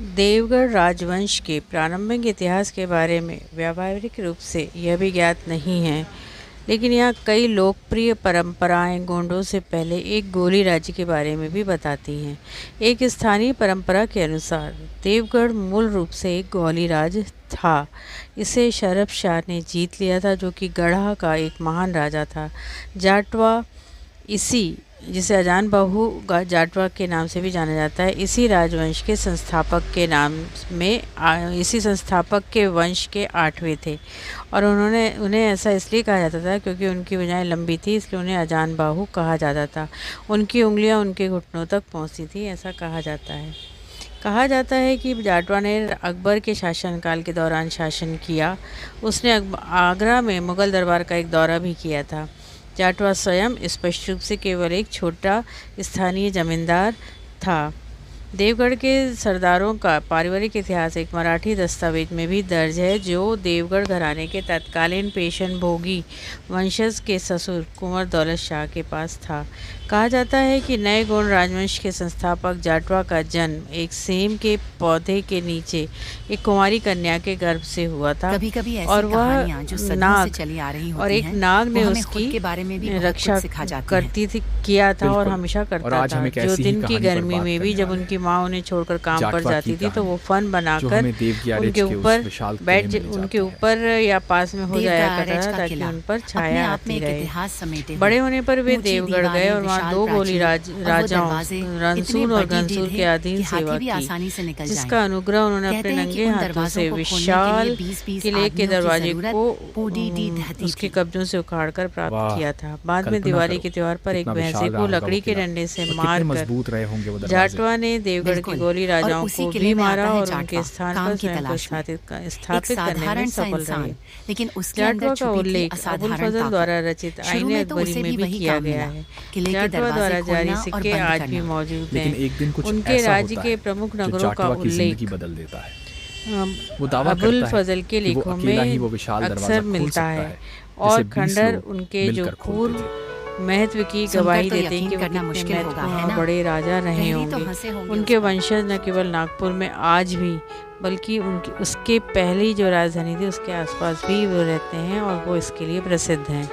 देवगढ़ राजवंश के प्रारंभिक इतिहास के बारे में व्यावहारिक रूप से यह भी ज्ञात नहीं है, लेकिन यहाँ कई लोकप्रिय परंपराएं गोंडों से पहले एक गोली राज्य के बारे में भी बताती हैं। एक स्थानीय परंपरा के अनुसार देवगढ़ मूल रूप से एक गोली राज था। इसे शरफ शाह ने जीत लिया था, जो कि गढ़ा का एक महान राजा था। जाटवा इसी जिसे अजान बाहू जाटवा के नाम से भी जाना जाता है, इसी राजवंश के संस्थापक के नाम में इसी संस्थापक के वंश के 8वें थे और उन्हें ऐसा इसलिए कहा जाता था क्योंकि उनकी भुजाएं लंबी थी, इसलिए उन्हें अजान बाहू कहा जाता था। उनकी उंगलियां उनके घुटनों तक पहुंचती थी, ऐसा कहा जाता है। कहा जाता है कि जाटवा ने अकबर के शासनकाल के दौरान शासन किया। उसने आगरा में मुग़ल दरबार का एक दौरा भी किया था। जाटवा स्वयं स्पष्ट रूप से केवल एक छोटा स्थानीय जमींदार था। देवगढ़ के सरदारों का पारिवारिक इतिहास एक मराठी दस्तावेज में भी दर्ज है, जो देवगढ़ घराने के तत्कालीन पेशन भोगी वंशज के ससुर कुंवर दौलत शाह के पास था। कहा जाता है कि नए गोंड राजवंश के संस्थापक जाटवा का जन्म एक सेम के पौधे के नीचे एक कुंवारी कन्या के गर्भ से हुआ था। कभी-कभी ऐसी और वह नाग चली आ रही और एक नाग ने उसकी के बारे में भी रक्षा करती थी किया था और हमेशा करता था। जो दिन की गर्मी में भी जब उनकी माँ उन्हें छोड़कर काम पर जाती थी तो वो फन बनाकर उनके ऊपर या पास में हो जाया करता था ताकि उन पर छाया आती रहे। बड़े होने पर वे देवगढ़ गए और वहाँ 2 गोली राजाओं रणसूर और घनसूर के अधीन सेवा की, जिसका अनुग्रह उन्होंने अपने नंगे हाथों से विशाल किले के दरवाजे को उसके कब्जों से उखाड़कर प्राप्त किया था। बाद में दिवाली के त्योहार पर एक भैंसे को लकड़ी के डंडे से मारकर जाटवा ने देवगढ़ के गोली राजाओं को भी मारा और उनके स्थान पर स्वयं को स्थापित करने में सफल रहे। लेकिन जाटवा का उल्लेख अबुल फजल द्वारा रचित आईने अकबरी में भी किया गया है। जाटवा द्वारा जारी सिक्के आज भी मौजूद हैं। उनके राज्य के प्रमुख नगरों का उल्लेख अबुल फजल के लेखों में अक्सर मिलता है और खंडर उनके जो पूर्व महत्व की गवाही देते हैं कि वो कितने महत्वपूर्ण बड़े राजा रहे होंगे। उनके वंशज न केवल नागपुर में आज भी बल्कि उसके पहली जो राजधानी थी उसके आसपास भी वो रहते हैं और वो इसके लिए प्रसिद्ध हैं।